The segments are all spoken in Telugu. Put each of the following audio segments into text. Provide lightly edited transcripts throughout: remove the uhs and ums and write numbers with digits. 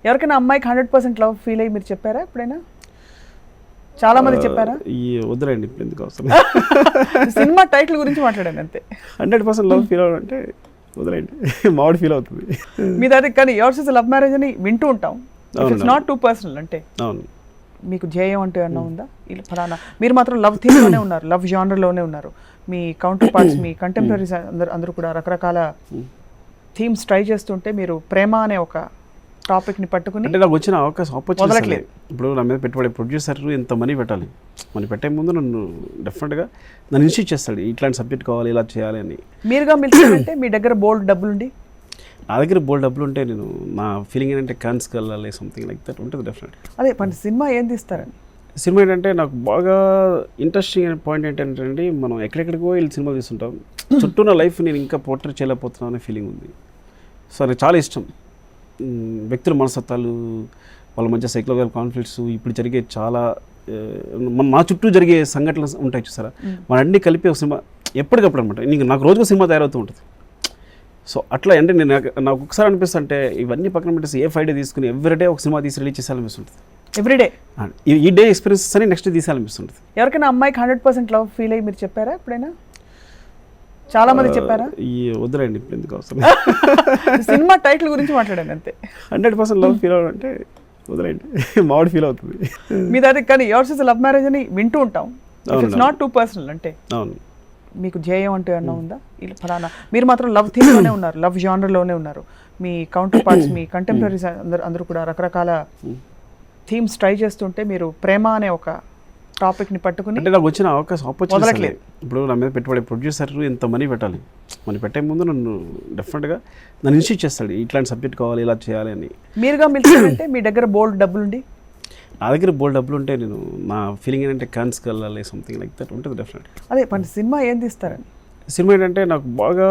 ఎవరికైనా అమ్మాయికి 100% లవ్ ఫీల్ అయ్యి మీరు చెప్పారా ఎప్పుడైనా? చాలా మంది చెప్పారా? ఈ వద్దులేండి ఇప్పుడు ఎందుకు అవసరం. సినిమా టైటిల్ గురించి మాట్లాడాను అంతే. 100% లవ్ ఫీల్ అవ్వాలంటే వదిలేండి, మామిడి ఫీల్ అవుతుంది. మీద అది కానీ యోర్స్ ఇస్ లవ్ మ్యారేజ్ అని వింటూ ఉంటాం. ఇట్స్ నాట్ టూ పర్సనల్ అంటే అవును. మీకు ధ్యేయం అంటూ ఏమన్నా ఉందా? ఇలా ఫలానా మీరు మాత్రం లవ్ థీమ్లోనే ఉన్నారు, లవ్ జానర్లోనే ఉన్నారు. మీ కౌంటర్ పార్ట్స్, మీ కంటెంపరీస్ అందరూ కూడా రకరకాల థీమ్స్ ట్రై చేస్తుంటే మీరు ప్రేమ అనే ఒక టాపిక్ని పట్టుకుని అంటే నాకు వచ్చిన ఆపర్చునిటీ వదలట్లేదు. ఇప్పుడు నా మీద పెట్టుబడి ప్రొడ్యూసర్ ఎంత మనీ పెట్టాలి, మనీ పెట్టే ముందు నన్ను డెఫినెట్గా నన్ను ఇన్స్టిట్యూట్ చేస్తాడు, ఇట్లాంటి సబ్జెక్ట్ కావాలి, ఇలా చేయాలి అని. మీరుగా మిల్చారంటే మీ దగ్గర బోల్డ్ డబ్బులుండి, నా దగ్గర బోల్డ్ డబ్బులు ఉంటే నేను నా ఫీలింగ్ ఏంటంటే కాన్స్కి వెళ్ళాలి, సంథింగ్ లైక్ దట్ ఉంటుంది డెఫినెట్. అదే మన సినిమా ఏం తీస్తారని. సినిమా ఏంటంటే నాకు బాగా ఇంట్రెస్టింగ్ అయిన పాయింట్ ఏంటంటే అండి, మనం ఎక్కడెక్కడికో వెళ్ళి సినిమా తీస్తుంటాం, చుట్టూ నా లైఫ్ నేను ఇంకా పోర్ట్రేట్ చేయలేకపోతున్నాను అనే ఫీలింగ్ ఉంది. సో నాకు చాలా ఇష్టం. వ్యక్తుల మనస్తత్వాలు, వాళ్ళ మధ్య సైకలాజికల్ కాన్ఫ్లిక్ట్స్, ఇప్పుడు జరిగే చాలా మా చుట్టూ జరిగే సంఘటనలు ఉంటాయి చూసారా, మన అన్ని కలిపి ఒక సినిమా ఎప్పటికప్పుడు అనమాట. నీకు నాకు రోజుకు సినిమా తయారవుతూ ఉంటుంది. సో అట్లా అంటే నేను నాకు ఒకసారి అనిపిస్తుంది అంటే ఇవన్నీ పక్కన పెట్టేసి ఏ 5 డే తీసుకుని ఎవ్రీడే ఒక సినిమా తీసి రిలీజ్ చేయాలనిపిస్తుంటుంది. ఎవ్రీడే ఈ డే ఎక్స్పీరియన్సెస్ అని నెక్స్ట్ తీసాలనిపిస్తుంటుంది. ఎవరికైనా అమ్మాయికి 100% లవ్ ఫీల్ అయ్యి మీరు చెప్పారా ఎప్పుడైనా? చాలా మంది చెప్పారా? ఈ వద్దులేండి ఇప్పుడు ఎందుకు అవసరం. సినిమా టైటిల్ గురించి మాట్లాడాను అంతే. 100% లవ్ ఫీల్ అవ్వాలంటే వదిలేండి, మామిడి ఫీల్ అవుతుంది. మీద అది కానీ యోర్స్ ఇస్ లవ్ మ్యారేజ్ అని వింటూ ఉంటాం. ఇట్స్ నాట్ టూ పర్సనల్ అంటే అవును. మీకు ధ్యేయం అంటూ ఏమన్నా ఉందా? ఇలా ఫలానా మీరు మాత్రం లవ్ థీమ్లోనే ఉన్నారు, లవ్ జానర్లోనే ఉన్నారు. మీ కౌంటర్ పార్ట్స్, మీ కంటెంపరీస్ అందరూ కూడా రకరకాల థీమ్స్ ట్రై చేస్తుంటే మీరు ప్రేమ అనే ఒక టాపిక్ని పట్టుకుని అంటే నాకు వచ్చిన ఆపర్చునిటీ వదలట్లేదు. ఇప్పుడు నా మీద పెట్టుబడి ప్రొడ్యూసర్ ఎంత మనీ పెట్టాలి, మనీ పెట్టే ముందు నన్ను డెఫినెట్గా నన్ను ఇన్స్టిట్యూట్ చేస్తాడు, ఇట్లాంటి సబ్జెక్ట్ కావాలి, ఇలా చేయాలి అని. మీరుగా మిల్చారంటే మీ దగ్గర బోల్డ్ డబ్బులుండి, నా దగ్గర బోల్డ్ డబ్బులు ఉంటే నేను నా ఫీలింగ్ ఏంటంటే కాన్స్కి వెళ్ళాలి, సంథింగ్ లైక్ దట్ ఉంటుంది డెఫినెట్. అదే మన సినిమా ఏం తీస్తారని. సినిమా ఏంటంటే నాకు బాగా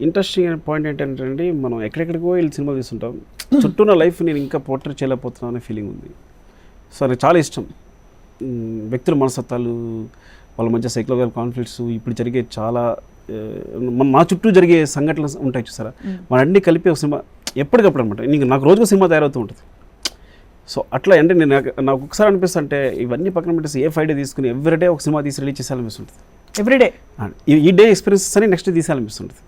ఇంట్రెస్టింగ్ అయిన పాయింట్ ఏంటంటే అండి, మనం ఎక్కడెక్కడికో వెళ్ళి సినిమా తీస్తుంటాం, చుట్టూ నా లైఫ్ నేను ఇంకా పోర్ట్రేట్ చేయలేకపోతున్నాను అనే ఫీలింగ్ ఉంది. సో నాకు చాలా ఇష్టం. వ్యక్తుల మనస్తత్వాలు, వాళ్ళ మధ్య సైకలాజికల్ కాన్ఫ్లిక్ట్స్, ఇప్పుడు జరిగే చాలా మా చుట్టూ జరిగే సంఘటనలు ఉంటాయి చూసారా, మన అన్ని కలిపి ఒక సినిమా ఎప్పటికప్పుడు అనమాట. నీకు నాకు రోజుకు సినిమా తయారవుతూ ఉంటుంది. సో అట్లా అంటే నేను నాకు ఒకసారి అనిపిస్తుంది అంటే ఇవన్నీ పక్కన పెట్టేసి ఏ 5 డే తీసుకుని ఎవ్రీడే ఒక సినిమా తీసి రిలీజ్ చేయాలనిపిస్తుంటుంది. ఎవ్రీడే ఈ డే ఎక్స్పీరియన్సెస్ అని నెక్స్ట్ తీసాలనిపిస్తుంటుంది.